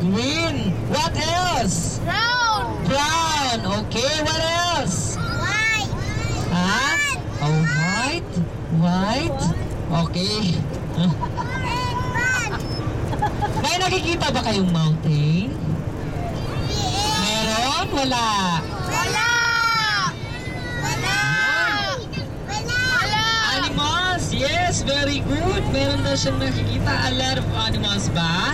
Green. What else? Brown. Brown. Okay, what else? White. Ha? Oh, white. White. Okay. Red. May nakikita ba kayong mountain? Meron? Wala. Wala. Wala. Wala. Animals. Yes, very good. Meron na siyang nakikita. A lot of animals ba?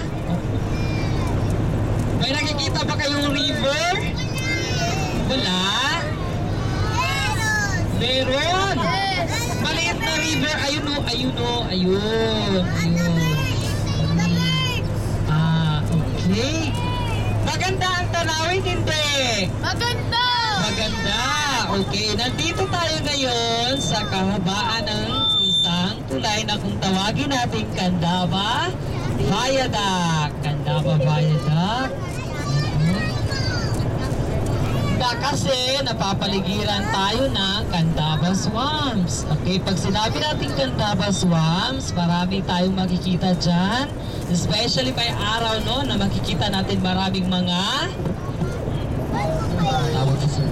May nakikita ba kayong river? Wala. Meron. Maliit na river. Ayun o, ayun o, ayun. Ayun. Okay. Maganda ang tanawin, hindi. Maganda. Maganda. Okay, nandito tayo ngayon sa kahabaan ng isang tulay na kung tawagin natin Candaba Viaduct. Candaba Viaduct. Kasi napapaligiran tayo ng Candaba Swamps. Okay, pag sinabi natin Candaba Swamps, marami tayong makikita dyan. Especially may araw no, na makikita natin maraming mga tawag na sir.